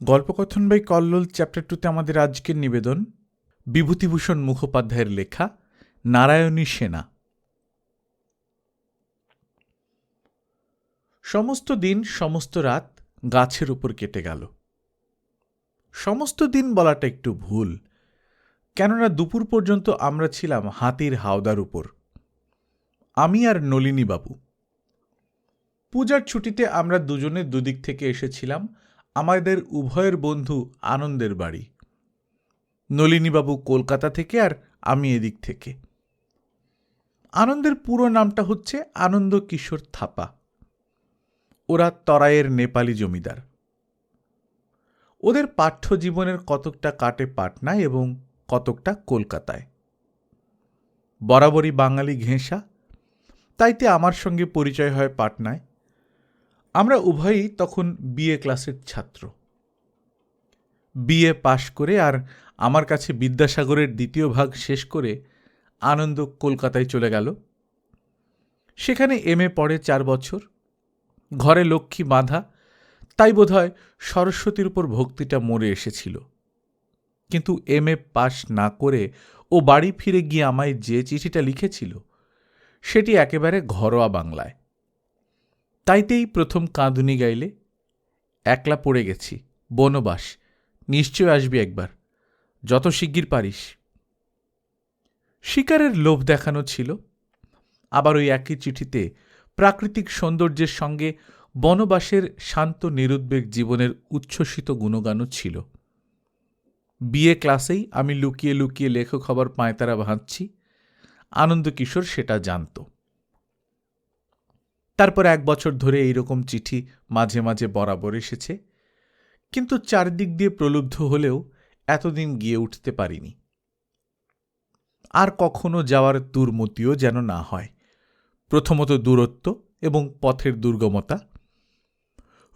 গল্পকথন by Kallol chapter 2-তে আমাদের আজকের নিবেদন বিভূতিভূষণ মুখোপাধ্যায়ের লেখা নারায়ণী সেনা। সমস্ত দিন সমস্ত রাত গাছের উপর কেটে গেল। সমস্ত দিন বলাটা একটু ভুল, কেননা দুপুর পর্যন্ত আমরা ছিলাম হাতির হাওদার উপর, আমি আর নলিনীবাবু। পূজার ছুটিতে আমরা দুজনে দুদিক থেকে এসেছিলাম আমাদের উভয়ের বন্ধু আনন্দের বাড়ি। নলিনীবাবু কলকাতা থেকে আর আমি এদিক থেকে। আনন্দের পুরো নামটা হচ্ছে আনন্দ কিশোর থাপা। ওরা তরাইয়ের নেপালি জমিদার। ওদের পাঠ্য জীবনের কতকটা কাটে পাটনায় এবং কতকটা কলকাতায়। বরাবরই বাঙালি ঘেঁষা, তাইতে আমার সঙ্গে পরিচয় হয় পাটনায়। আমরা উভয়ই তখন বিএ ক্লাসের ছাত্র। বিএ পাশ করে আর আমার কাছে বিদ্যাসাগরের দ্বিতীয় ভাগ শেষ করে আনন্দ কলকাতায় চলে গেল। সেখানে এমএ পড়ে 4 বছর। ঘরে লক্ষ্মী বাঁধা, তাই বোধহয় সরস্বতীর উপর ভক্তিটা মরে এসেছিল। কিন্তু এমএ পাশ না করে ও বাড়ি ফিরে গিয়ে আমায় যে চিঠিটা লিখেছিল সেটি একেবারে ঘরোয়া বাংলায়। তাইতেই প্রথম কাঁদুনি গাইলে, একলা পড়ে গেছি, বনবাস, নিশ্চয় আসবি একবার, যত শিগগির পারিস। শিকারের লোভ দেখানো ছিল। আবার ওই একই চিঠিতে প্রাকৃতিক সৌন্দর্যের সঙ্গে বনবাসের শান্ত নিরুদ্বেগ জীবনের উচ্ছ্বসিত গুণগানও ছিল। বিএ ক্লাসেই আমি লুকিয়ে লুকিয়ে লেখক হবার পাঁয়তারা ভাঁজছি, আনন্দকিশোর সেটা জানত। তারপর 1 বছর ধরে এইরকম চিঠি মাঝে মাঝে বরাবর এসেছে, কিন্তু চারদিক দিয়ে প্রলুব্ধ হলেও এতদিন গিয়ে উঠতে পারিনি। আর কখনো যাওয়ার দুর্মতিও যেন না হয়। প্রথমত দূরত্ব এবং পথের দুর্গমতা।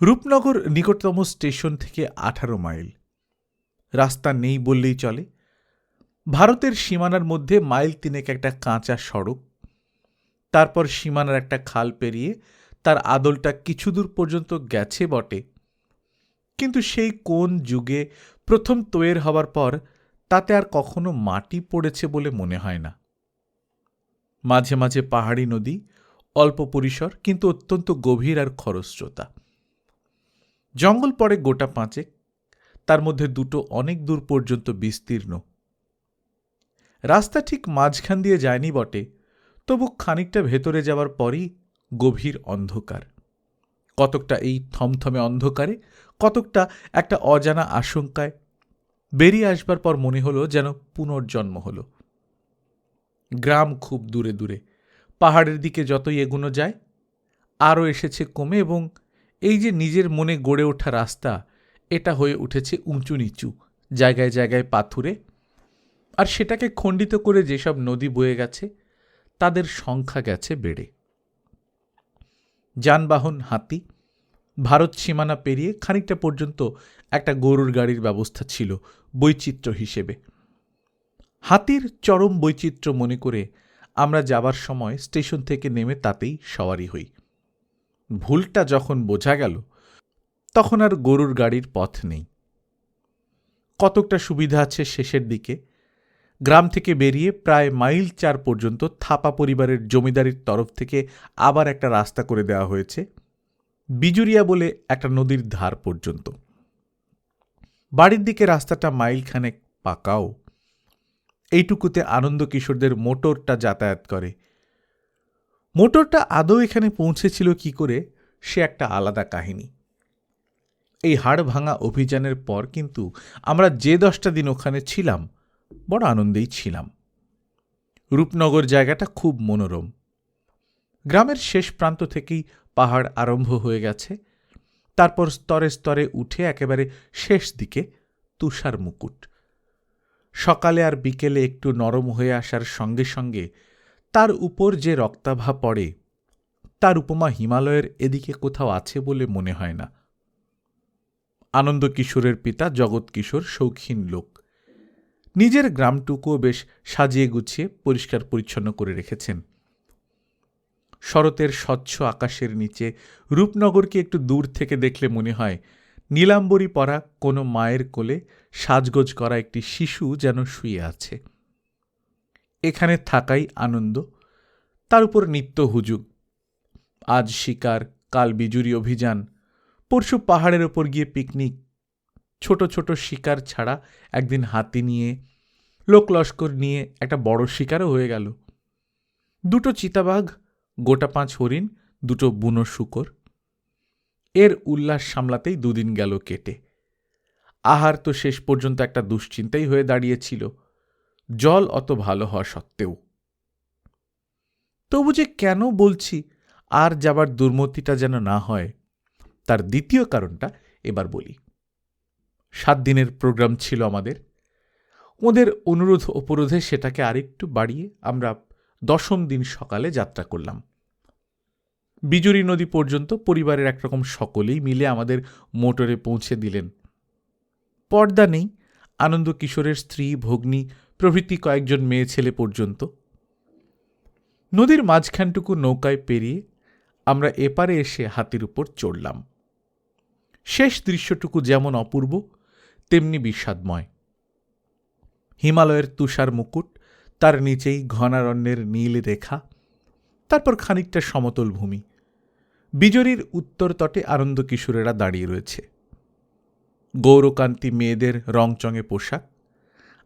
রূপনগর নিকটতম স্টেশন থেকে 18 মাইল। রাস্তা নেই বললেই চলে। ভারতের সীমানার মধ্যে মাইল 3 একটা কাঁচা সড়ক, তারপর সীমানার একটা খাল পেরিয়ে তার আদলটা কিছু দূর পর্যন্ত গেছে বটে, কিন্তু সেই কোন যুগে প্রথম তৈরি হবার পর তাতে আর কখনো মাটি পড়েছে বলে মনে হয় না। মাঝে মাঝে পাহাড়ি নদী, অল্প পরিসর কিন্তু অত্যন্ত গভীর আর খরস্রোতা। জঙ্গল পড়ে গোটা 5, তার মধ্যে 2টো অনেক দূর পর্যন্ত বিস্তীর্ণ। রাস্তা ঠিক মাঝখান দিয়ে যায়নি বটে, তবু খানিকটা ভেতরে যাওয়ার পরই গভীর অন্ধকার। কতকটা এই থমথমে অন্ধকারে, কতকটা একটা অজানা আশঙ্কায়। বেরিয়ে আসবার পর মনে হলো যেন পুনর্জন্ম হলো। গ্রাম খুব দূরে দূরে, পাহাড়ের দিকে যতই এগুনো যায় আরও এসেছে কমে, এবং এই যে নিজের মনে গড়ে ওঠা রাস্তা, এটা হয়ে উঠেছে উঁচু নিচু, জায়গায় জায়গায় পাথুরে। আর সেটাকে খণ্ডিত করে যেসব নদী বয়ে গেছে তাদের সংখ্যা গেছে বেড়ে। যানবাহন হাতি। ভারত সীমানা পেরিয়ে খানিকটা পর্যন্ত একটা গরুর গাড়ির ব্যবস্থা ছিল বৈচিত্র্য হিসেবে। হাতির চরম বৈচিত্র্য মনে করে আমরা যাবার সময় স্টেশন থেকে নেমে তাতেই সওয়ারি হই। ভুলটা যখন বোঝা গেল তখন আর গরুর গাড়ির পথ নেই। কতকটা সুবিধা আছে শেষের দিকে। গ্রাম থেকে বেরিয়ে প্রায় মাইল 4 পর্যন্ত থাপা পরিবারের জমিদারির তরফ থেকে আবার একটা রাস্তা করে দেওয়া হয়েছে, বিজুরিয়া বলে একটা নদীর ধার পর্যন্ত। বাড়ির দিকে রাস্তাটা মাইলখানেক পাকাও। এইটুকুতে আনন্দ কিশোরদের মোটরটা যাতায়াত করে। মোটরটা আদৌ এখানে পৌঁছেছিল কি করে সে একটা আলাদা কাহিনী। এই হাড় ভাঙা অভিযানের পর কিন্তু আমরা যে 10টা দিন ওখানে ছিলাম বড় আনন্দেই ছিলাম। রূপনগর জায়গাটা খুব মনোরম। গ্রামের শেষ প্রান্ত থেকেই পাহাড় আরম্ভ হয়ে গেছে, তারপর স্তরে স্তরে উঠে একেবারে শেষ দিকে তুষার মুকুট। সকালে আর বিকেলে একটু নরম হয়ে আসার সঙ্গে সঙ্গে তার উপর যে রক্তাভা পড়ে, তার উপমা হিমালয়ের এদিকে কোথাও আছে বলে মনে হয় না। আনন্দ কিশোরের পিতা জগৎ কিশোর শৌখিন লোক। নিজের গ্রামটুকুও বেশ সাজিয়ে গুছিয়ে পরিষ্কার পরিচ্ছন্ন করে রেখেছেন। শরতের স্বচ্ছ আকাশের নিচে রূপনগরকে একটু দূর থেকে দেখলে মনে হয় নীলাম্বরী পরা কোনো মায়ের কোলে সাজগোজ করা একটি শিশু যেন শুয়ে আছে। এখানে থাকাই আনন্দ, তার উপর নিত্য হুজুগ। আজ শিকার, কাল বিজুরি অভিযান, পরশু পাহাড়ের ওপর গিয়ে পিকনিক। ছোট ছোট শিকার ছাড়া একদিন হাতি নিয়ে, লোক লস্কর নিয়ে একটা বড় শিকারও হয়ে গেল। 2টো চিতাবাঘ, গোটা 5 হরিণ, 2টো বুনো শূকর। এর উল্লাস সামলাতেই 2 দিন গেল কেটে। আহার তো শেষ পর্যন্ত একটা দুশ্চিন্তাই হয়ে দাঁড়িয়েছিল, জল অত ভালো হওয়া সত্ত্বেও। তবু যে কেন বলছি আর যাবার দুর্মতিটা যেন না হয়, তার দ্বিতীয় কারণটা এবার বলি। 7 দিনের প্রোগ্রাম ছিল আমাদের। ওদের অনুরোধ অপরোধে সেটাকে আরেকটু বাড়িয়ে আমরা 10ম দিন সকালে যাত্রা করলাম। বিজুরি নদী পর্যন্ত পরিবারের একরকম সকলেই মিলে আমাদের মোটরে পৌঁছে দিলেন। পর্দা নেই, আনন্দ কিশোরের স্ত্রী, ভগ্নী প্রভৃতি কয়েকজন মেয়ে ছেলে পর্যন্ত। নদীর মাঝখানটুকু নৌকায় পেরিয়ে আমরা এপারে এসে হাতির উপর চড়লাম। শেষ দৃশ্যটুকু যেমন অপূর্ব, তেমনি বিষাদময়। হিমালয়ের তুষার মুকুট, তার নিচেই ঘনারণ্যের নীল রেখা, তারপর খানিকটা সমতল ভূমি। বিজরির উত্তর তটে আনন্দ কিশোরেরা দাঁড়িয়ে রয়েছে। গৌরকান্তি মেয়েদের রংচঙে পোশাক।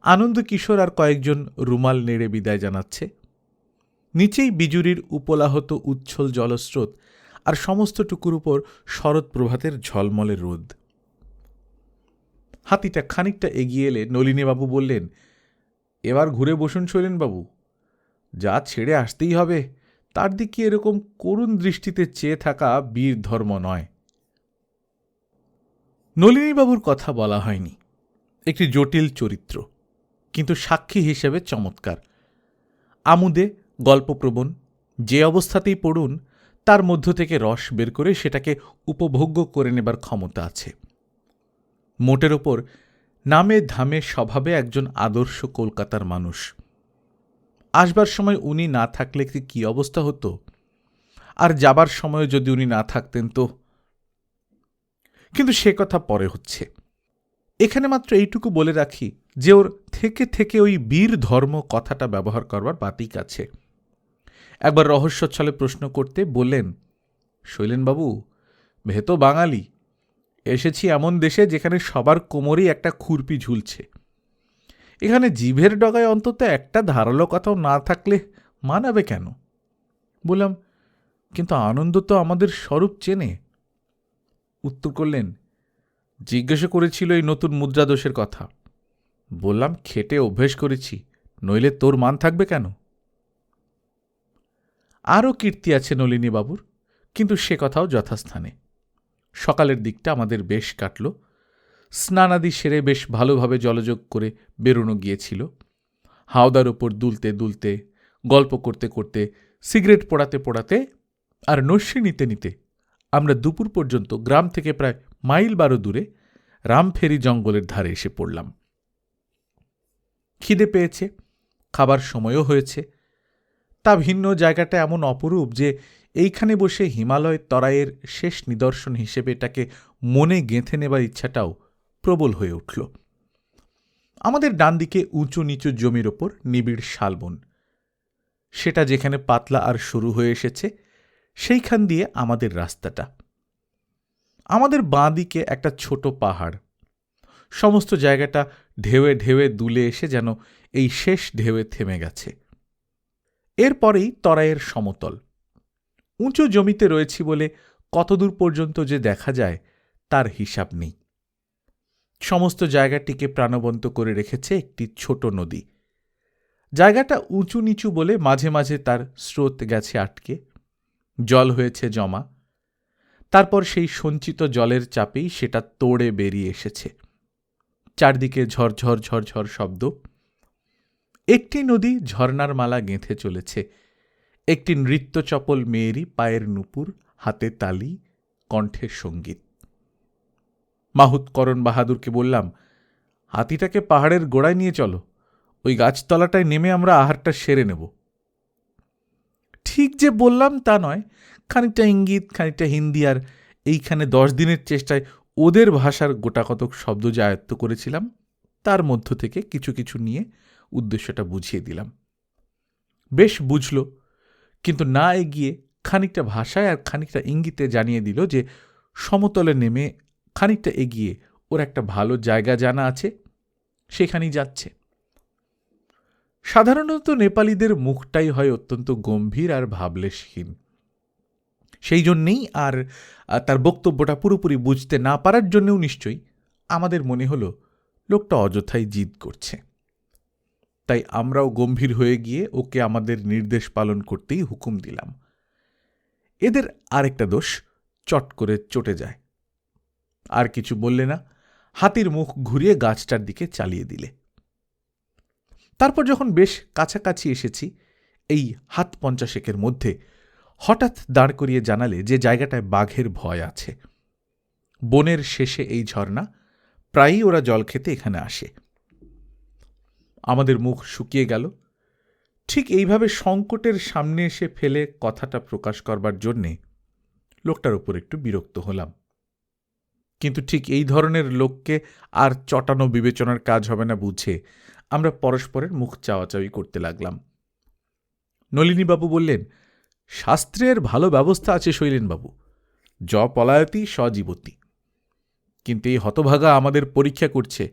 আনন্দ কিশোর আর কয়েকজন রুমাল নেড়ে বিদায় জানাচ্ছে। নিচেই বিজুরির উপলাহত উচ্ছল জলস্রোত, আর সমস্তটুকুর উপর শরৎ প্রভাতের ঝলমলে রোদ। হাতিটা খানিকটা এগিয়ে এলে নলিনীবাবু বললেন, এবার ঘুরে বসুন শৈলেনবাবু, যা ছেড়ে আসতেই হবে তার দিকে এরকম করুণ দৃষ্টিতে চেয়ে থাকা বীর ধর্ম নয়। নলিনীবাবুর কথা বলা হয়নি। একটি জটিল চরিত্র, কিন্তু সাক্ষী হিসেবে চমৎকার। আমোদে গল্পপ্রবণ, যে অবস্থাতেই পড়ুন তার মধ্য থেকে রস বের করে সেটাকে উপভোগ্য করে নেবার ক্ষমতা আছে। মোটের ওপর নামে ধামে স্বভাবে একজন আদর্শ কলকাতার মানুষ। আসবার সময় উনি না থাকলে কি অবস্থা হতো, আর যাবার সময় যদি উনি না থাকতেন তো। কিন্তু সে কথা পরে হচ্ছে। এখানে মাত্র এইটুকু বলে রাখি যে ওর থেকে থেকে ওই বীর ধর্ম কথাটা ব্যবহার করবার বাতিক আছে। একবার রহস্যচ্ছলে প্রশ্ন করতে বললেন, শৈলেনবাবু, ভেতো বাঙালি, এসেছি এমন দেশে যেখানে সবার কোমরেই একটা খুরপি ঝুলছে। এখানে জিভের ডগায় অন্তত একটা ধারালো কথাও না থাকলে মানাবে কেন? বললাম, কিন্তু আনন্দ তো আমাদের স্বরূপ চেনে। উত্তর করলেন, জিজ্ঞাসা করেছিল এই নতুন মুদ্রাদোষের কথা। বললাম, খেটে অভ্যেস করেছি, নইলে তোর মান থাকবে কেন? আরও কীর্তি আছে নলিনীবাবুর, কিন্তু সে কথাও যথাস্থানে। সকালের দিকটা আমাদের বেশ কাটল। স্নানাদি সেরে বেশ ভালোভাবে জলযোগ করে বেরোনো গিয়েছিল। হাওদার ওপর দুলতে দুলতে, গল্প করতে করতে, সিগারেট পোড়াতে পোড়াতে আর নস্যি নিতে নিতে আমরা দুপুর পর্যন্ত গ্রাম থেকে প্রায় মাইল 12 দূরে রামফেরি জঙ্গলের ধারে এসে পড়লাম। খিদে পেয়েছে, খাবার সময়ও হয়েছে। তা ভিন্ন জায়গাটা এমন অপরূপ যে এইখানে বসে হিমালয় তরাইয়ের শেষ নিদর্শন হিসেবে এটাকে মনে গেঁথে নেবার ইচ্ছাটাও প্রবল হয়ে উঠল। আমাদের ডান দিকে উঁচু নিচু জমির ওপর নিবিড় শালবন। সেটা যেখানে পাতলা আর শুরু হয়ে এসেছে, সেইখান দিয়ে আমাদের রাস্তাটা। আমাদের বাঁ দিকে একটা ছোট পাহাড়। সমস্ত জায়গাটা ঢেউয়ে ঢেউয়ে দুলে এসে যেন এই শেষ ঢেউয়ে থেমে গেছে। এরপরেই তরাইয়ের সমতল। উঁচু জমিতে রয়েছি বলে কতদূর পর্যন্ত যে দেখা যায় তার হিসাব নেই। সমস্ত জায়গাটিকে প্রাণবন্ত করে রেখেছে একটি ছোট নদী। জায়গাটা উঁচু নিচু বলে মাঝে মাঝে তার স্রোত গেছে আটকে, জল হয়েছে জমা। তারপর সেই সঞ্চিত জলের চাপেই সেটা তোড়ে বেরিয়ে এসেছে। চারদিকে ঝরঝর ঝরঝর শব্দ। একটি নদী ঝর্নার মালা গেঁথে চলেছে। একটি নৃত্যচপল মেয়েরই পায়ের নুপুর, হাতে তালি, কণ্ঠের সঙ্গীত। মাহুত করণ বাহাদুরকে বললাম, হাতিটাকে পাহাড়ের গোড়ায় নিয়ে চলো, ওই গাছতলাটায় নেমে আমরা আহারটা সেরে নেব। ঠিক যে বললাম তা নয়, খানিকটা ইঙ্গিত, খানিকটা হিন্দি, আর এইখানে 10 দিনের চেষ্টায় ওদের ভাষার গোটাকতক শব্দ যে আয়ত্ত করেছিলাম তার মধ্য থেকে কিছু কিছু নিয়ে উদ্দেশ্যটা বুঝিয়ে দিলাম। বেশ বুঝল, কিন্তু না এগিয়ে খানিকটা ভাষায় আর খানিকটা ইঙ্গিতে জানিয়ে দিল যে সমতলে নেমে খানিকটা এগিয়ে ওর একটা ভালো জায়গা জানা আছে, সেখানেই যাচ্ছে। সাধারণত নেপালিদের মুখটাই হয় অত্যন্ত গম্ভীর আর ভাবলেশহীন। সেই জন্যেই আর তার বক্তব্যটা পুরোপুরি বুঝতে না পারার জন্যেও নিশ্চয়ই আমাদের মনে হলো লোকটা অযথাই জিদ করছে। তাই আমরাও গম্ভীর হয়ে গিয়ে ওকে আমাদের নির্দেশ পালন করতেই হুকুম দিলাম। এদের আরেকটা দোষ, চট করে চটে যায়। আর কিছু বললে না, হাতির মুখ ঘুরিয়ে গাছটার দিকে চালিয়ে দিলে। তারপর যখন বেশ কাছাকাছি এসেছি, এই 50 মধ্যে হঠাৎ দাঁড় করিয়ে জানালে যে জায়গাটায় বাঘের ভয় আছে। বনের শেষে এই ঝর্ণা, প্রায়ই ওরা জল খেতে এখানে আসে। আমাদের মুখ শুকিয়ে গেল। ঠিক এইভাবে সংকটের সামনে এসে ফেলে কথাটা প্রকাশ করবার জন্যে লোকটার উপর একটু বিরক্ত হলাম। কিন্তু ঠিক এই ধরনের লোককে আর চটানো বিবেচনার কাজ হবে না বুঝে আমরা পরস্পরের মুখ চাওয়াচাওয়ি করতে লাগলাম। নলিনীবাবু বললেন, শাস্ত্রের ভালো ব্যবস্থা আছে শৈলেনবাবু, য পলায়তি স জীবতি। কিন্তু এই হতভাগা আমাদের পরীক্ষা করছে,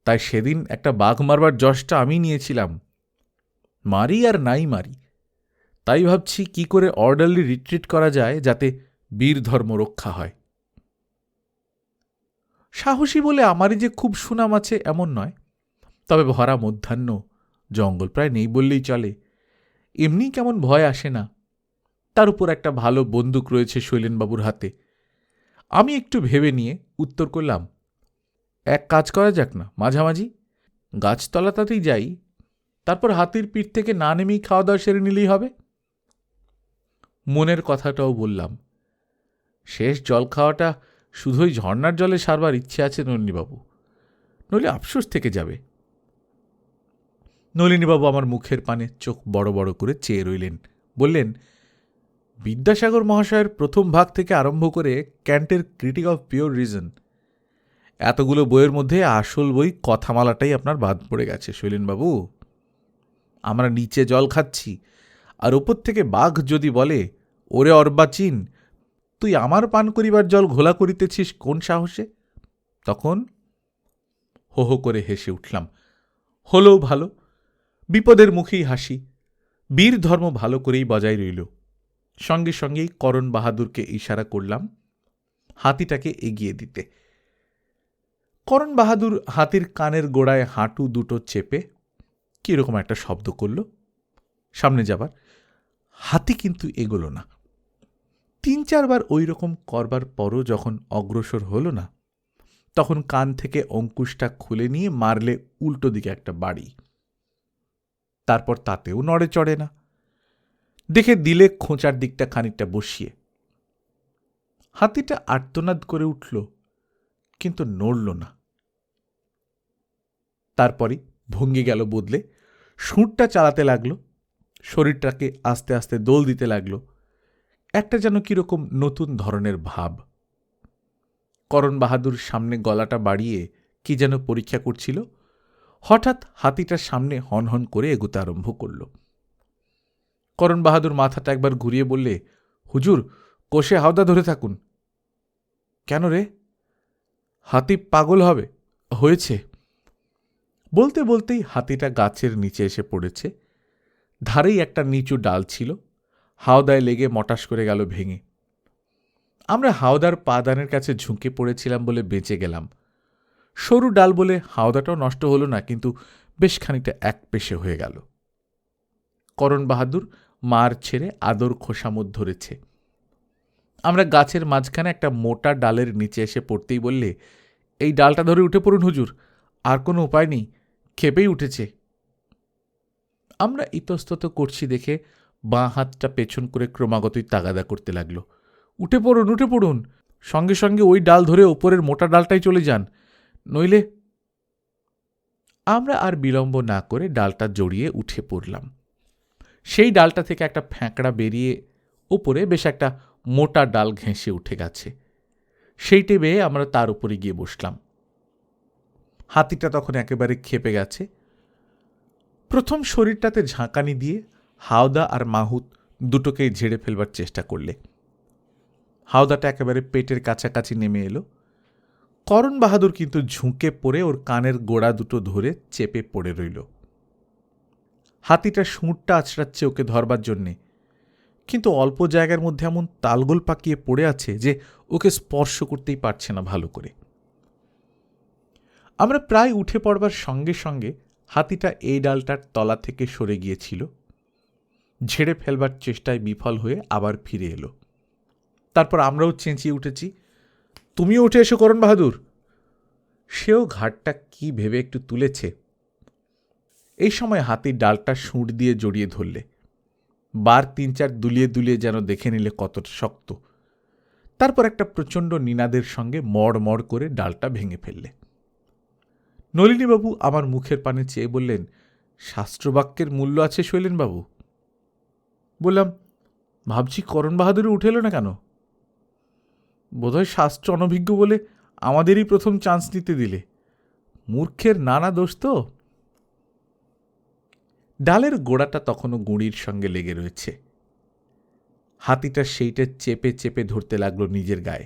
তাই সেদিন একটা বাঘ মারবার যশটা আমি নিয়েছিলাম। মারি আর নাই মারি, তাই ভাবছি কি করে অর্ডারলি রিট্রিট করা যায় যাতে বীর ধর্ম রক্ষা হয়। সাহসী বলে আমারই যে খুব সুনাম আছে এমন নয়, তবে ভরা মধ্যাহ্ন, জঙ্গল প্রায় নেই বললেই চলে, এমনি কেমন ভয় আসে না। তার উপর একটা ভালো বন্দুক রয়েছে শৈলেনবাবুর হাতে। আমি একটু ভেবে নিয়ে উত্তর করলাম, এক কাজ করা যাক না, মাঝামাঝি গাছতলাটাতেই যাই, তারপর হাতির পিঠ থেকে না নেমেই খাওয়া দাওয়া সেরে নিলেই হবে। মনের কথাটাও বললাম। শেষ জল খাওয়াটা শুধুই ঝর্ণার জলে সারবার ইচ্ছে আছে নলিনীবাবু, নইলে আফসোস থেকে যাবে। নলিনীবাবু আমার মুখের পানে চোখ বড় বড় করে চেয়ে রইলেন। বললেন, বিদ্যাসাগর মহাশয়ের প্রথম ভাগ থেকে আরম্ভ করে ক্যান্টের ক্রিটিক অফ পিওর রিজন, এতগুলো বইয়ের মধ্যে আসল বই কথামালাটাই আপনার বাদ পড়ে গেছে শৈলেনবাবু। আমরা নিচে জল খাচ্ছি, আর ওপর থেকে বাঘ যদি বলে, ওরে অর্বাচীন, তুই আমার পান করিবার জল ঘোলা করিতেছিস কোন সাহসে? তখন হো হো করে হেসে উঠলাম। হলেও ভালো, বিপদের মুখেই হাসি। বীর ধর্ম ভালো করেই বজায় রইল। সঙ্গে সঙ্গেই করণ বাহাদুরকে ইশারা করলাম হাতিটাকে এগিয়ে দিতে। করণ বাহাদুর হাতির কানের গোড়ায় হাঁটু দুটো চেপে কিরকম একটা শব্দ করল সামনে যাবার। হাতি কিন্তু এগোলো না। 3-4 বার ওই রকম করবার পরও যখন অগ্রসর হল না, তখন কান থেকে অঙ্কুশটা খুলে নিয়ে মারলে উল্টো দিকে একটা বাড়ি। তারপর তাতেও নড়ে চড়ে না, দেখে দিলে খোঁচার দিকটা খানিকটা বসিয়ে। হাতিটা আর্তনাদ করে উঠল, কিন্তু নড়ল না। তারপরই ভঙ্গি গেল বদলে, সুঁড়টা চালাতে লাগলো, শরীরটাকে আস্তে আস্তে দোল দিতে লাগলো, একটা যেন কিরকম নতুন ধরনের ভাব। করণ বাহাদুর সামনে গলাটা বাড়িয়ে কি যেন পরীক্ষা করছিল। হঠাৎ হাতিটার সামনে হনহন করে এগোতে আরম্ভ করল। করণ বাহাদুর মাথাটা একবার ঘুরিয়ে বললে, হুজুর, কোষে হাওদা ধরে থাকুন। কেন রে? হাতি পাগল হয়েছে। বলতে বলতেই হাতিটা গাছের নিচে এসে পড়েছে। ধারেই একটা নিচু ডাল ছিল, হাওদায় লেগে মটাস করে গেল ভেঙে। আমরা হাওদার পাদানের কাছে ঝুঁকে পড়েছিলাম বলে বেঁচে গেলাম। সরু ডাল বলে হাওদাটাও নষ্ট হলো না, কিন্তু বেশ খানিকটা একপেশে হয়ে গেল। করণ বাহাদুর মার ছেড়ে আদর খোসামত ধরেছে। আমরা গাছের মাঝখানে একটা মোটা ডালের নিচে এসে পড়তেই বললে, এই ডালটা ধরে উঠে পড়ুন হুজুর, আর কোনো উপায় নেই, খেপেই উঠেছে। আমরা ইতস্তত করছি দেখে বাঁ হাতটা পেছন করে ক্রমাগতই তাগাদা করতে লাগলো, উঠে পড়ুন, উঠে পড়ুন, সঙ্গে সঙ্গে ওই ডাল ধরে ওপরের মোটা ডালটাই চলে যান, নইলে। আমরা আর বিলম্ব না করে ডালটা জড়িয়ে উঠে পড়লাম। সেই ডালটা থেকে একটা ফ্যাঁকড়া বেরিয়ে ওপরে বেশ একটা মোটা ডাল ঘেঁষে উঠে গেছে। সেইটে বেয়ে আমরা তার উপরে গিয়ে বসলাম। হাতিটা তখন একেবারে ক্ষেপে গেছে। প্রথম শরীরটাতে ঝাঁকানি দিয়ে হাওদা আর মাহুত দুটোকেই ঝেড়ে ফেলবার চেষ্টা করলে। হাওদাটা একেবারে পেটের কাছাকাছি নেমে এলো। করণ বাহাদুর কিন্তু ঝুঁকে পড়ে ওর কানের গোড়া দুটো ধরে চেপে পড়ে রইল। হাতিটা সুঁড়টা আছড়াচ্ছে ওকে ধরবার জন্যে, কিন্তু অল্প জায়গার মধ্যে এমন তালগোল পাকিয়ে পড়ে আছে যে ওকে স্পর্শ করতেই পারছে না ভালো করে। আমরা প্রায় উঠে পড়বার সঙ্গে সঙ্গে হাতিটা এই ডালটার তলা থেকে সরে গিয়েছিল। ঝেড়ে ফেলবার চেষ্টায় বিফল হয়ে আবার ফিরে এলো। তারপর আমরাও চেঁচিয়ে উঠেছি, তুমিও উঠে এসো করণ বাহাদুর। সেও ঘাটটা কি ভেবে একটু তুলেছে। এই সময় হাতির ডালটা সুঁড় দিয়ে জড়িয়ে ধরলে। বার ৩-৪ দুলিয়ে দুলিয়ে যেন দেখে নিলে কতটা শক্ত। তারপর একটা প্রচণ্ড নিনাদের সঙ্গে মড় মড় করে ডালটা ভেঙে ফেললে। নলিনীবাবু আমার মুখের পানে চেয়ে বললেন, শাস্ত্রবাক্যের মূল্য আছে শৈলেনবাবু। বললাম, ভাবছি করণ বাহাদুর উঠে এলো না কেন? বোধহয় শাস্ত্র অনভিজ্ঞ বলে আমাদেরই প্রথম চান্স নিতে দিলে। মূর্খের নানা দোষ তো। ডালের গোড়াটা তখনও গুঁড়ির সঙ্গে লেগে রয়েছে। হাতিটা সেইটা চেপে চেপে ধরতে লাগলো নিজের গায়ে,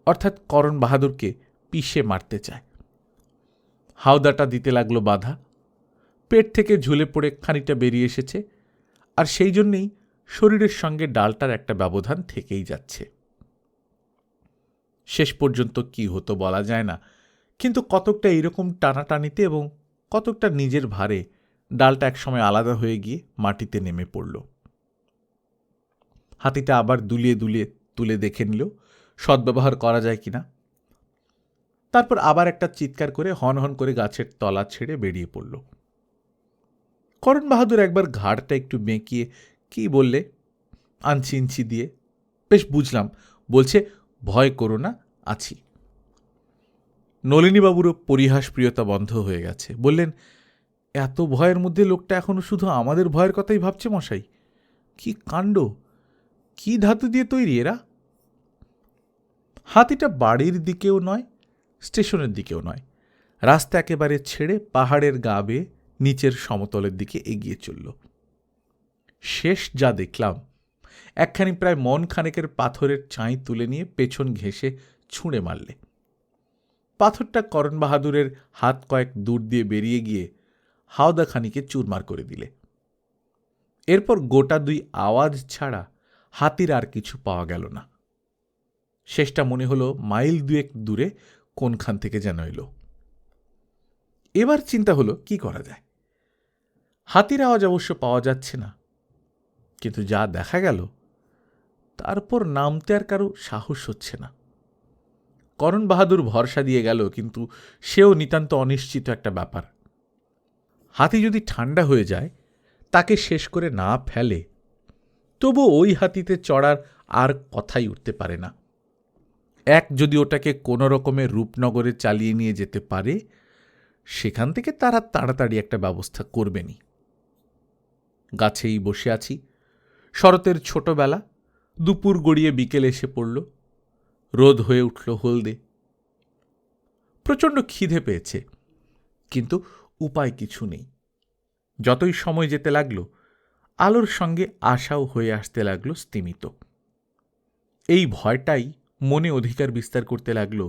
অর্থাৎ করণ বাহাদুরকে পিষে মারতে চায়। হাওদাটা দিতে লাগলো বাধা। পেট থেকে ঝুলে পড়ে খানিকটা বেরিয়ে এসেছে, আর সেই জন্যেই শরীরের সঙ্গে ডালটার একটা ব্যবধান থেকেই যাচ্ছে। শেষ পর্যন্ত কি হতো বলা যায় না, কিন্তু কতকটা এইরকম টানাটানিতে এবং কতকটা নিজের ভারে ডালটা একসময় আলাদা হয়ে গিয়ে মাটিতে নেমে পড়ল। হাতিটা আবার দুলিয়ে দুলিয়ে তুলে দেখে নিল সদ্ব্যবহার করা যায় কিনা। তারপর আবার একটা চিৎকার করে হন হন করে গাছের তলা ছেড়ে বেরিয়ে পড়ল। করণ বাহাদুর একবার ঘাড়টা একটু বেঁকিয়ে কি বললে আনছি ইঞ্চি দিয়ে। বেশ বুঝলাম, বলছে ভয় করো না, আছি। নলিনীবাবুরও পরিহাস প্রিয়তা বন্ধ হয়ে গেছে। বললেন, এত ভয়ের মধ্যে লোকটা এখনো শুধু আমাদের ভয়ের কথাই ভাবছে মশাই। কি কাণ্ড! কি ধাতু দিয়ে তৈরি এরা? হাতিটা বাড়ির দিকেও নয়, স্টেশনের দিকেও নয়, রাস্তা একেবারে ছেড়ে পাহাড়ের গা বেয়ে নিচের সমতলের দিকে এগিয়ে চলল। শেষ যা দেখলাম, একখানি প্রায় মন খানেকের পাথরের চাঁই তুলে নিয়ে পেছন ঘেঁষে ছুঁড়ে মারলে। পাথরটা করণ বাহাদুরের হাত কয়েক দূর দিয়ে বেরিয়ে গিয়ে হাওদাখানিকে চুরমার করে দিলে। এরপর গোটা 2 আওয়াজ ছাড়া হাতির আর কিছু পাওয়া গেল না। শেষটা মনে হলো মাইল 2 দূরে কোনখান থেকে যেন এলো। এবার চিন্তা হলো কি করা যায়। হাতির আওয়াজ অবশ্য পাওয়া যাচ্ছে না, কিন্তু যা দেখা গেল তারপর নামতে আর কারো সাহস হচ্ছে না। করণ বাহাদুর ভরসা দিয়ে গেল, কিন্তু সেও নিতান্ত অনিশ্চিত একটা ব্যাপার। হাতি যদি ঠান্ডা হয়ে যায়, তাকে শেষ করে না ফেলে, তবু ওই হাতিতে চড়ার আর কথাই উঠতে পারে না। এক যদি ওটাকে কোনো রকমের রূপনগরে চালিয়ে নিয়ে যেতে পারে, সেখান থেকে তারা তাড়াতাড়ি একটা ব্যবস্থা করবেনি। গাছেই বসে আছি। শরতের ছোটবেলা, দুপুর গড়িয়ে বিকেল এসে পড়ল। রোদ হয়ে উঠল হলদে। প্রচণ্ড খিদে পেয়েছে, কিন্তু উপায় কিছু নেই। যতই সময় যেতে লাগলো, আলোর সঙ্গে আশাও হয়ে আসতে লাগলো স্তিমিত। এই ভয়টাই মনে অধিকার বিস্তার করতে লাগলো,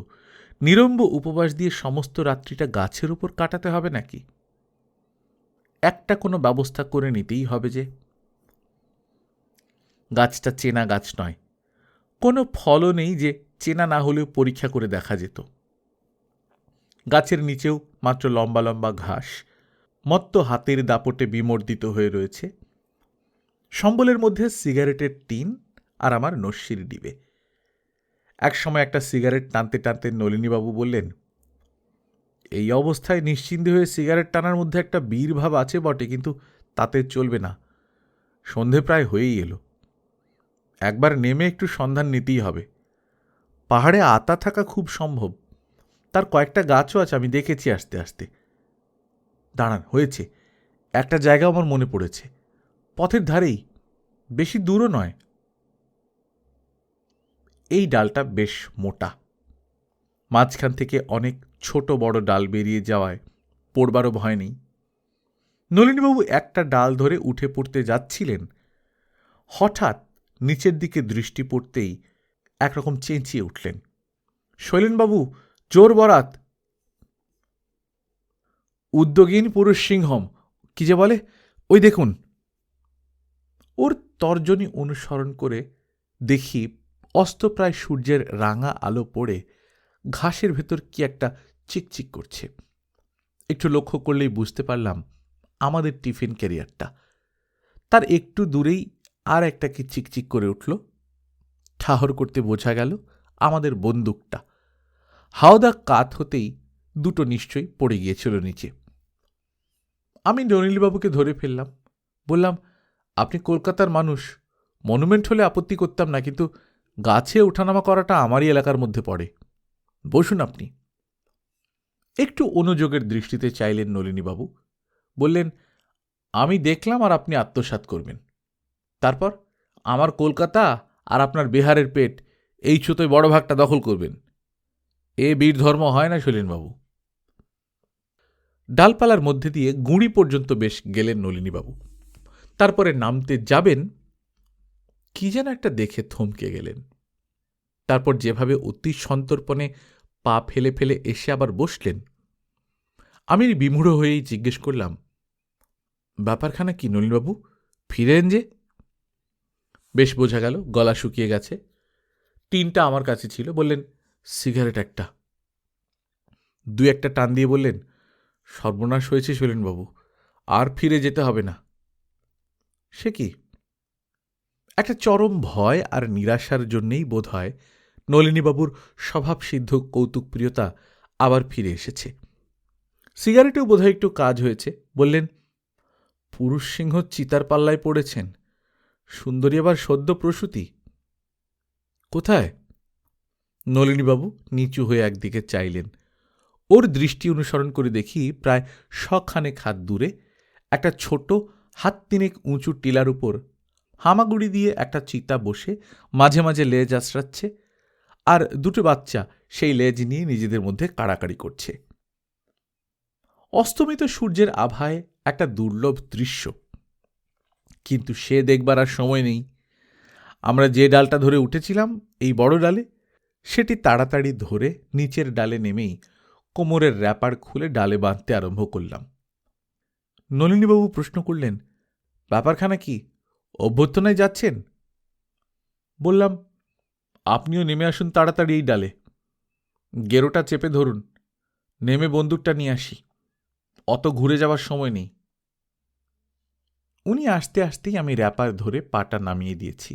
নিরম্ব উপবাস দিয়ে সমস্ত রাত্রিটা গাছের উপর কাটাতে হবে নাকি? একটা কোনো ব্যবস্থা করে নিতেই হবে যে। গাছটা চেনা গাছ নয়, কোনো ফলও নেই যে চেনা না হলেও পরীক্ষা করে দেখা যেত। গাছের নিচেও মাত্র লম্বা লম্বা ঘাস মত্ত হাতের দাপটে বিমর্দিত হয়ে রয়েছে। সম্বলের মধ্যে সিগারেটের টিন আর আমার নস্যির ডিবে। একসময় একটা সিগারেট টানতে টানতে নলিনীবাবু বললেন, এই অবস্থায় নিশ্চিন্তে হয়ে সিগারেট টানার মধ্যে একটা বীরভাব আছে বটে, কিন্তু তাতে চলবে না। সন্ধে প্রায় হয়েই এলো। একবার নেমে একটু সন্ধান নিতেই হবে। পাহাড়ে আতা থাকা খুব সম্ভব, তার কয়েকটা গাছও আছে, আমি দেখেছি আসতে আসতে। দাঁড়ান, হয়েছে, একটা জায়গা আমার মনে পড়েছে, পথের ধারেই, বেশি দূরও নয়। এই ডালটা বেশ মোটা, মাঝখান থেকে অনেক ছোট বড় ডাল বেরিয়ে যাওয়ায় পড়বারও ভয় নেই। নলিনীবাবু একটা ডাল ধরে উঠে পড়তে যাচ্ছিলেন, হঠাৎ নিচের দিকে দৃষ্টি পড়তেই একরকম চেঁচিয়ে উঠলেন, শৈলেনবাবু, জোর বরাত! উদ্যোগীন পুরুষ সিংহম কি যে বলে, ওই দেখুন। ওর তর্জনী অনুসরণ করে দেখি অস্তপ্রায় সূর্যের রাঙা আলো পড়ে ঘাসের ভেতর কি একটা চিকচিক করছে। একটু লক্ষ্য করলেই বুঝতে পারলাম আমাদের টিফিন ক্যারিয়ারটা। তার একটু দূরেই আর একটা কি চিকচিক করে উঠল। ঠাহর করতে বোঝা গেল আমাদের বন্দুকটা। হাওদা কাত হতেই দুটো নিশ্চয়ই পড়ে গিয়েছিল নিচে। আমি নলিনীবাবুকে ধরে ফেললাম, বললাম, আপনি কলকাতার মানুষ, মনুমেন্ট হলে আপত্তি করতাম না, কিন্তু গাছে ওঠানামা করাটা আমারই এলাকার মধ্যে পড়ে। বসুন আপনি। একটু অনুযোগের দৃষ্টিতে চাইলেন নলিনীবাবু, বললেন, আমি দেখলাম আর আপনি আত্মসাৎ করবেন। তারপর আমার কলকাতা আর আপনার বিহারের পেট, এই ছুতোয় বড় ভাগটা দখল করবেন। এ বীর ধর্ম হয় না শৈলেনবাবু। ডালপালার মধ্যে দিয়ে গুঁড়ি পর্যন্ত বেশ গেলেন নলিনীবাবু। তারপরে নামতে যাবেন, কি যেন একটা দেখে থমকে গেলেন। তারপর যেভাবে অতি সন্তর্পণে পা ফেলে ফেলে এসে আবার বসলেন, আমি বিমূঢ় হয়েই জিজ্ঞেস করলাম, ব্যাপারখানা কি নলিনবাবু, ফিরেন যে? বেশ বোঝা গেল গলা শুকিয়ে গেছে। টিনটা আমার কাছে ছিল। বললেন, সিগারেট একটা। দু একটা টান দিয়ে বললেন, সর্বনাশ হয়েছে শৈলেনবাবু, আর ফিরে যেতে হবে না। সে কি? একটা চরম ভয় আর নিরাশার জন্যেই বোধ হয় নলিনীবাবুর স্বভাবসিদ্ধ কৌতুকপ্রিয়তা আবার ফিরে এসেছে। সিগারেটেও বোধহয় একটু কাজ হয়েছে। বললেন, পুরুষ সিংহ চিতার পাল্লায় পড়েছেন, সুন্দরী আবার সদ্য প্রসূতি। কোথায়? নলিনীবাবু নিচু হয়ে একদিকে চাইলেন। ওর দৃষ্টি অনুসরণ করে দেখি প্রায় 100 খানেক হাত দূরে একটা ছোট হাত তিনেক উঁচু টিলার উপর হামাগুড়ি দিয়ে একটা চিতা বসে মাঝে মাঝে লেজ আঁচড়াচ্ছে, আর দুটো বাচ্চা সেই লেজ নিয়ে নিজেদের মধ্যে কাড়াকাড়ি করছে। অস্তমিত সূর্যের আভায় একটা দুর্লভ দৃশ্য, কিন্তু সে দেখবার আর সময় নেই। আমরা যে ডালটা ধরে উঠেছিলাম, এই বড় ডালে, সেটি তাড়াতাড়ি ধরে নিচের ডালে নেমেই কোমরের র্যাপার খুলে ডালে বাঁধতে আরম্ভ করলাম। নলিনীবাবু প্রশ্ন করলেন, ব্যাপারখানা কি, অভ্যর্থনায় যাচ্ছেন? বললাম, আপনিও নেমে আসুন তাড়াতাড়ি এই ডালে। গেরোটা চেপে ধরুন, নেমে বন্দুকটা নিয়ে আসি, অত ঘুরে যাওয়ার সময় নেই। উনি আসতে আসতেই আমি র্যাপার ধরে পাটা নামিয়ে দিয়েছি,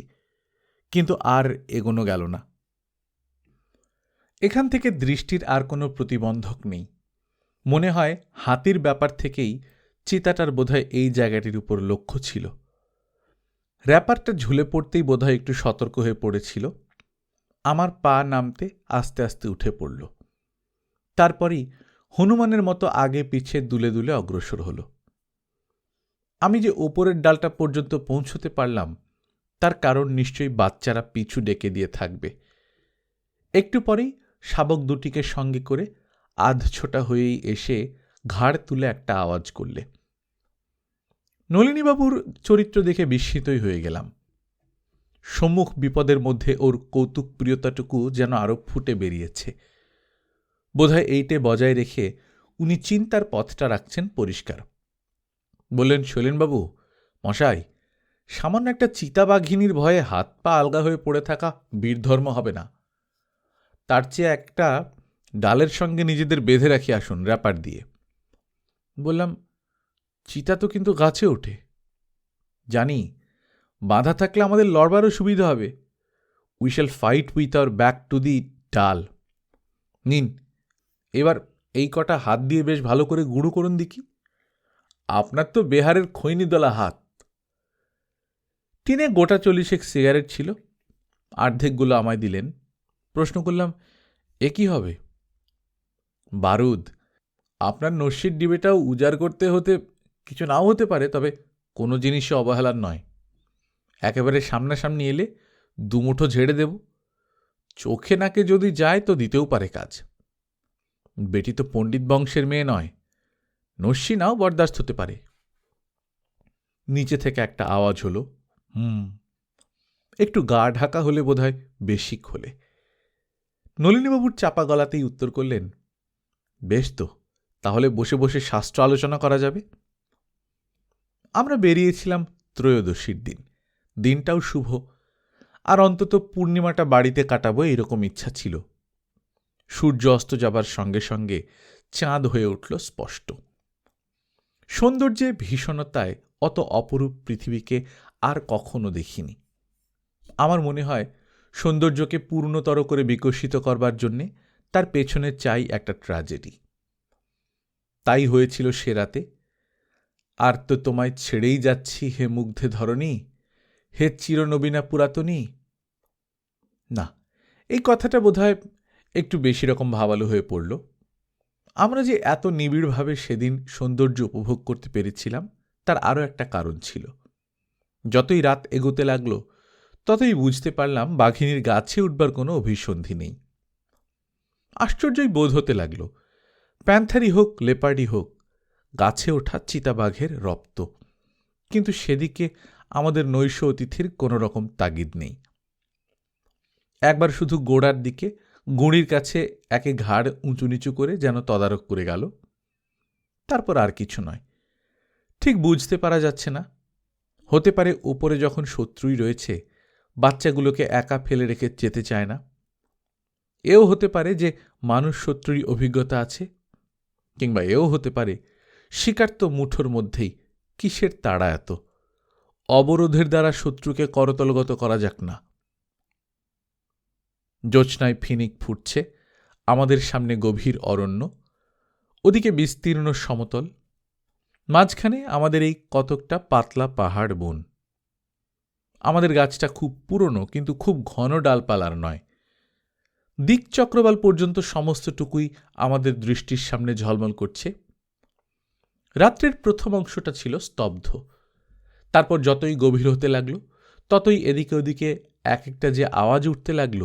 কিন্তু আর এগোনো গেল না। এখান থেকে দৃষ্টির আর কোনো প্রতিবন্ধক নেই। মনে হয় হাতির ব্যাপার থেকেই চিতাটার বোধহয় এই জায়গাটির উপর লক্ষ্য ছিল। র্যাপারটা ঝুলে পড়তেই বোধহয় একটু সতর্ক হয়ে পড়েছিল। আমার পা নামতে আস্তে আস্তে উঠে পড়ল। তারপরই হনুমানের মতো আগে পিছে দুলে দুলে অগ্রসর হল। আমি যে ওপরের ডালটা পর্যন্ত পৌঁছতে পারলাম, তার কারণ নিশ্চয়ই বাচ্চারা পিছু ডেকে দিয়ে থাকবে। একটু পরেই শাবক দুটিকে সঙ্গে করে আধছোটা হয়েই এসে ঘাড় তুলে একটা আওয়াজ করলে। নলিনীবাবুর চরিত্র দেখে বিস্মিতই হয়ে গেলাম। সম্মুখ বিপদের মধ্যে ওর কৌতুকপ্রিয়তাটুকু যেন আরো ফুটে বেরিয়েছে। বোধহয় এইটে বজায় রেখে উনি চিন্তার পথটা রাখছেন পরিষ্কার। বললেন, শৈলেনবাবু, মশাই, সামান্য একটা চিতাবাঘিনীর ভয়ে হাত পা আলগা হয়ে পড়ে থাকা বীরধর্ম হবে না। তার চেয়ে একটা ডালের সঙ্গে নিজেদের বেঁধে রাখি আসুন র্যাপার দিয়ে। বললাম, চিতা তো কিন্তু গাছে ওঠে। জানি, বাঁধা থাকলে আমাদের লড়বারও সুবিধা হবে। We shall fight with our back to the ডাল। নিন, এবার এই কটা হাত দিয়ে বেশ ভালো করে গুঁড়ো করুন দেখি। আপনার তো বেহারের খৈনি দলা হাত। টিনে গোটা 40 সিগারেট ছিল, অর্ধেকগুলো আমায় দিলেন। প্রশ্ন করলাম, এ কি হবে? বারুদ। আপনার নস্যির ডিবেটাও উজাড় করতে হতে কিছু নাও হতে পারে, তবে কোনো জিনিসে অবহেলার নয়। একেবারে সামনাসামনি এলে দুমুঠো ঝেড়ে দেব। চোখে নাকে যদি যায় তো দিতেও পারে কাজ। বেটি তো পণ্ডিত বংশের মেয়ে নয়, নস্যি নাও বরদাস্ত হতে পারে। নিচে থেকে একটা আওয়াজ হলো, একটু গা ঢাকা হলে বোধহয় বেশি খোলে। নলিনীবাবুর চাপা গলাতেই উত্তর করলেন, বেশ তো, তাহলে বসে বসে শাস্ত্র আলোচনা করা যাবে। আমরা বেরিয়েছিলাম ত্রয়োদশীর দিন, দিনটাও শুভ, আর অন্তত পূর্ণিমাটা বাড়িতে কাটাবো এরকম ইচ্ছা ছিল। সূর্য অস্ত যাবার সঙ্গে সঙ্গে চাঁদ হয়ে উঠল স্পষ্ট। সৌন্দর্যে ভীষণতায় অত অপরূপ পৃথিবীকে আর কখনো দেখিনি। আমার মনে হয় সৌন্দর্যকে পূর্ণতর করে বিকশিত করবার জন্যে তার পেছনে চাই একটা ট্র্যাজেডি। তাই হয়েছিল সে রাতে। আর তো তোমায় ছেড়েই যাচ্ছি হে মুগ্ধে ধরণী, হে চিরনবীনা পুরাতনী। না, এই কথাটা বোধহয় একটু বেশি রকম ভাবালু হয়ে পড়ল। আমরা যে এত নিবিড়ভাবে সেদিন সৌন্দর্য উপভোগ করতে পেরেছিলাম তার আরও একটা কারণ ছিল। যতই রাত এগোতে লাগল ততই বুঝতে পারলাম বাঘিনীর গাছে উঠবার কোনো অভিসন্ধি নেই। আশ্চর্যই বোধ হতে লাগল, প্যান্থারই হোক লেপার্ডই হোক, গাছে ওঠা চিতাবাঘের রপ্ত, কিন্তু সেদিকে আমাদের নৈশ অতিথির কোনো রকম তাগিদ নেই। একবার শুধু গোড়ার দিকে গুঁড়ির কাছে একে ঘাড় উঁচু নিচু করে যেন তদারক করে গেল, তারপর আর কিছু নয়। ঠিক বুঝতে পারা যাচ্ছে না, হতে পারে উপরে যখন শত্রুই রয়েছে বাচ্চাগুলোকে একা ফেলে রেখে যেতে চায় না। এও হতে পারে যে মানুষ শত্রুরই অভিজ্ঞতা আছে, কিংবা এও হতে পারে শিকার তো মুঠোর মধ্যেই, কিসের তাড়া এত, অবরোধের দ্বারা শত্রুকে করতলগত করা যাক না। জ্যোৎস্নায় ফিনিক ফুটছে, আমাদের সামনে গভীর অরণ্য, ওদিকে বিস্তীর্ণ সমতল, মাঝখানে আমাদের এই কতকটা পাতলা পাহাড় বন। আমাদের গাছটা খুব পুরনো, কিন্তু খুব ঘন ডালপালার নয়। দিকচক্রবাল পর্যন্ত সমস্তটুকুই আমাদের দৃষ্টির সামনে ঝলমল করছে। রাত্রের প্রথম অংশটা ছিল স্তব্ধ, তারপর যতই গভীর হতে লাগল ততই এদিকে ওদিকে এক একটা যে আওয়াজ উঠতে লাগল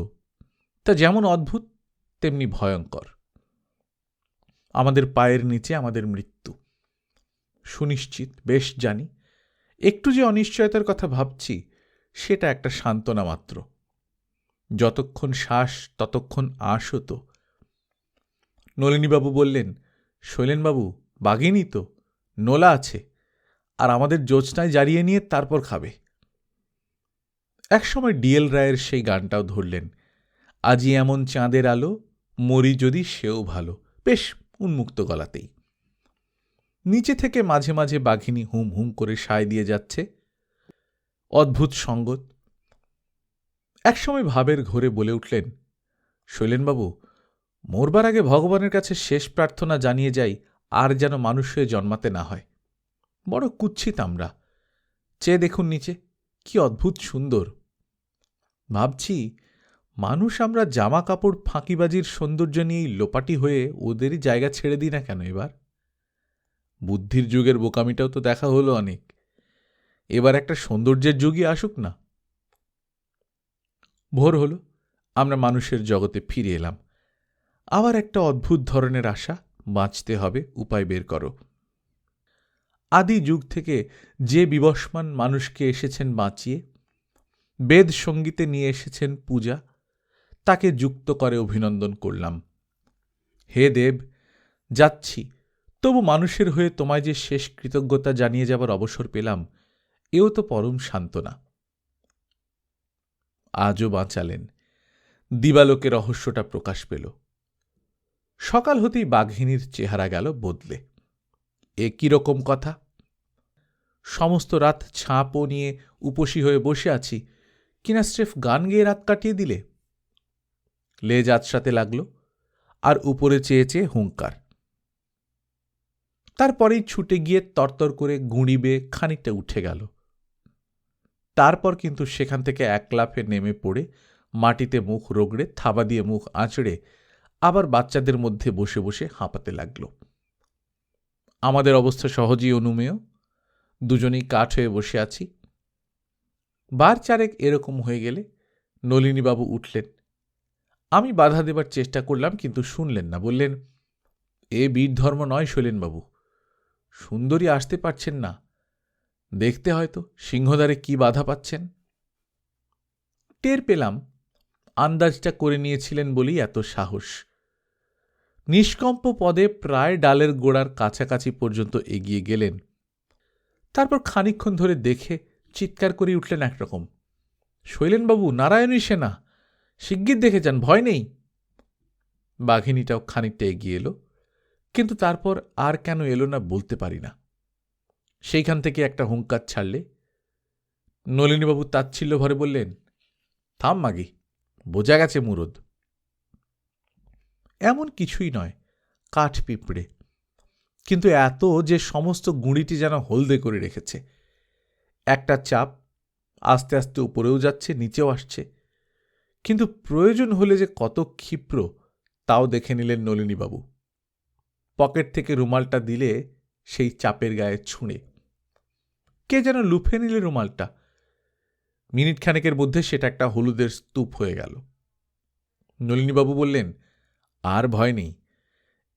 তা যেমন অদ্ভুত তেমনি ভয়ঙ্কর। আমাদের পায়ের নিচে আমাদের মৃত্যু সুনিশ্চিত, বেশ জানি। একটু যে অনিশ্চয়তার কথা ভাবছি সেটা একটা সান্ত্বনা মাত্র। যতক্ষণ শ্বাস ততক্ষণ আশ হতো। নলিনীবাবু বললেন, শৈলেনবাবু, বাঘিনী তো, নোলা আছে, আর আমাদের জ্যোৎস্নায় জ্বালিয়ে নিয়ে তারপর খাবে। একসময় ডিএল রায়ের সেই গানটাও ধরলেন, আজি এমন চাঁদের আলো, মরি যদি সেও ভালো, বেশ উন্মুক্ত গলাতেই। নিচে থেকে মাঝে মাঝে বাঘিনী হুম হুম করে সায় দিয়ে যাচ্ছে। অদ্ভুত সঙ্গত। একসময় ভাবের ঘোরে বলে উঠলেন, শৈলেনবাবু, মরবার আগে ভগবানের কাছে শেষ প্রার্থনা জানিয়ে যাই আর যেন মানুষ হয়ে জন্মাতে না হয়। বড় কুৎসিত আমরা। চেয়ে দেখুন নিচে, কি অদ্ভুত সুন্দর। ভাবছি, মানুষ আমরা জামা কাপড় ফাঁকিবাজির সৌন্দর্য নিয়েই লোপাটি হয়ে ওদেরই জায়গা ছেড়ে দিই না কেন এবার? বুদ্ধির যুগের বোকামিটাও তো দেখা হলো অনেক, এবার একটা সৌন্দর্যের যুগই আসুক না। ভোর হল, আমরা মানুষের জগতে ফিরে এলাম। আবার একটা অদ্ভুত ধরনের আশা, বাঁচতে হবে, উপায় বের করো। আদি যুগ থেকে যে বিবস্মান মানুষকে এসেছেন বাঁচিয়ে, বেদ সঙ্গীতে নিয়ে এসেছেন পূজা, তাকে যুক্ত করে অভিনন্দন করলাম। হে দেব, যাচ্ছি, তবু মানুষের হয়ে তোমায় যে শেষ কৃতজ্ঞতা জানিয়ে যাবার অবসর পেলাম, এও তো পরম সান্ত্বনা। আজও বাঁচালেন, দিবালোকে রহস্যটা প্রকাশ পেল। সকাল হতেই বাঘিনীর চেহারা গেল বদলে। এ কিরকম কথা? সমস্ত রাত ছাঁপও নিয়ে উপসী হয়ে বসে আছি, কিনা স্রেফ গান গেয়ে রাত কাটিয়ে দিলে? লেজ আঁচড়াতে লাগল, আর উপরে চেয়ে চেয়ে হুঙ্কার। তারপরেই ছুটে গিয়ে তরতর করে গুঁড়ি বেয়ে খানিকটা উঠে গেল। তারপর কিন্তু সেখান থেকে এক লাফে নেমে পড়ে মাটিতে মুখ রগড়ে থাবা দিয়ে মুখ আঁচড়ে আবার বাচ্চাদের মধ্যে বসে বসে হাঁপাতে লাগল। আমাদের অবস্থা সহজেই অনুমেয়, দুজনেই কাঠ হয়ে বসে আছি। বার চারেক এরকম হয়ে গেলে নলিনীবাবু উঠলেন। আমি বাধা দেবার চেষ্টা করলাম, কিন্তু শুনলেন না। বললেন, এ বীর ধর্ম নয় শৈলেনবাবু। সুন্দরী আসতে পারছেন না, দেখতে হয়তো সিংহদ্বারে কি বাধা পাচ্ছেন। টের পেলাম আন্দাজটা করে নিয়েছিলেন বলেই এত সাহস। নিষ্কম্প পদে প্রায় ডালের গোড়ার কাছাকাছি পর্যন্ত এগিয়ে গেলেন। তারপর খানিকক্ষণ ধরে দেখে চিৎকার করে উঠলেন একরকম, শৈলেনবাবু, নারায়ণী সেনা, শিগগির দেখে যান, ভয় নেই। বাঘিনীটাও খানিকটা এগিয়ে এলো, কিন্তু তারপর আর কেন এলো না বলতে পারি না। সেইখান থেকে একটা হুঙ্কার ছাড়লে নলিনীবাবু তাচ্ছিল্য ভরে বললেন, থাম মাগি, বোঝা গেছে মুরদ। এমন কিছুই নয়, কাঠ পিঁপড়ে, কিন্তু এত যে সমস্ত গুঁড়িটি যেন হলদে করে রেখেছে। একটা চাপ, আস্তে আস্তে উপরেও যাচ্ছে, নিচেও আসছে, কিন্তু প্রয়োজন হলে যে কত ক্ষিপ্র তাও দেখে নিলেন নলিনীবাবু। পকেট থেকে রুমালটা দিলে সেই চাপের গায়ে ছুঁড়ে কে যেন লুফে নিলে রুমালটা। মিনিট খানেকের মধ্যে সেটা একটা হলুদের স্তূপ হয়ে গেল। নলিনীবাবু বললেন, আর ভয় নেই,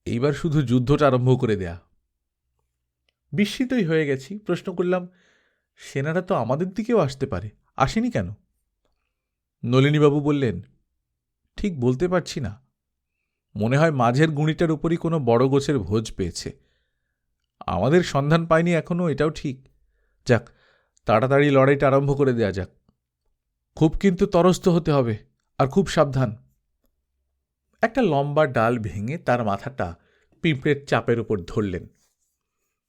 এইবার শুধু যুদ্ধটা আরম্ভ করে দেয়া। বিস্মিতই হয়ে গেছি। প্রশ্ন করলাম, সেনারা তো আমাদের দিকেও আসতে পারে, আসেনি কেন? নলিনীবাবু বললেন, ঠিক বলতে পারছি না, মনে হয় মাঝের গুঁড়িটার উপরই কোনো বড় গোছের ভোজ পেয়েছে। আমাদের সন্ধান পায়নি এখনো, এটাও ঠিক। যাক, তাড়াতাড়ি লড়াইটা আরম্ভ করে দেয়া যাক। খুব কিন্তু তরস্থ হতে হবে, আর খুব সাবধান। একটা লম্বা ডাল ভেঙে তার মাথাটা পিঁপড়ের চাপের উপর ধরলেন।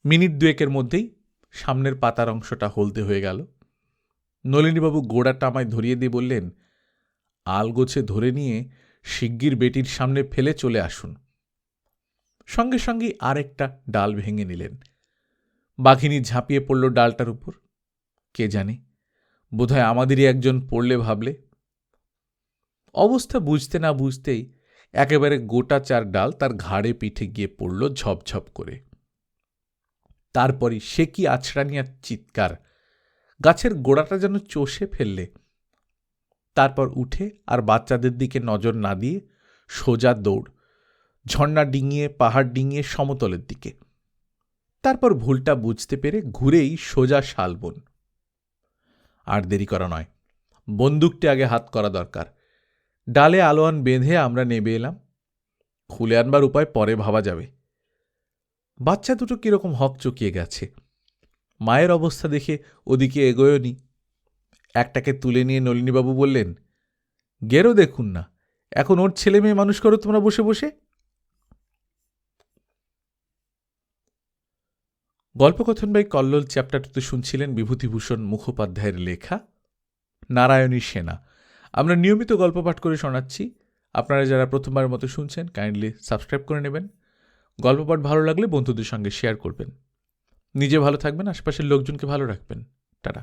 মিনিট দুয়েকের মধ্যেই সামনের পাতার অংশটা হলদে হয়ে গেল। নলিনীবাবু গোড়াটা আমায় ধরিয়ে দিয়ে বললেন, আলগোছে ধরে নিয়ে শিগগির বেটির সামনে ফেলে চলে আসুন। সঙ্গে সঙ্গেই আরেকটা ডাল ভেঙে নিলেন। বাঘিনী ঝাঁপিয়ে পড়ল ডালটার উপর। কে জানে, বোধহয় আমাদেরই একজন পড়লে ভাবলে। অবস্থা বুঝতে না বুঝতেই একেবারে গোটা 4 ডাল তার ঘাড়ে পিঠে গিয়ে পড়ল ঝপঝপ করে। তারপরই সে কি আছড়ানিয়া চিৎকার, গাছের গোড়াটা যেন চষে ফেললে। তারপর উঠে আর বাচ্চাদের দিকে নজর না দিয়ে সোজা দৌড়, ঝর্ণা ডিঙিয়ে পাহাড় ডিঙিয়ে সমতলের দিকে। তারপর ভুলটা বুঝতে পেরে ঘুরেই সোজা শালবন। আর দেরি করা নয়, বন্দুকটি আগে হাত করা দরকার। ডালে আলোয়ান বেঁধে আমরা নেবে এলাম। খুলে আনবার উপায় পরে ভাবা যাবে। বাচ্চা দুটো কিরকম হক চকিয়ে গেছে। মায়ের অবস্থা দেখে ওদিকে এগোয়নি। একটাকে তুলে নিয়ে নলিনীবাবু বললেন, গেরো দেখুন না, এখন ওর ছেলে মেয়ে মানুষ করো তোমরা বসে বসে। গল্পকথন বাই কল্লোল চ্যাপ্টারটিতে শুনছিলেন বিভূতিভূষণ মুখোপাধ্যায়ের লেখা নারায়ণী সেনা। আমরা নিয়মিত গল্প পাঠ করে শোনাচ্ছি। আপনারা যারা প্রথমবারের মতো শুনছেন, কাইন্ডলি সাবস্ক্রাইব করে নেবেন। গল্প পাঠ ভালো লাগলে বন্ধুদের সঙ্গে শেয়ার করবেন। নিজে ভালো থাকবেন, আশপাশের লোকজনকে ভালো রাখবেন। টাটা।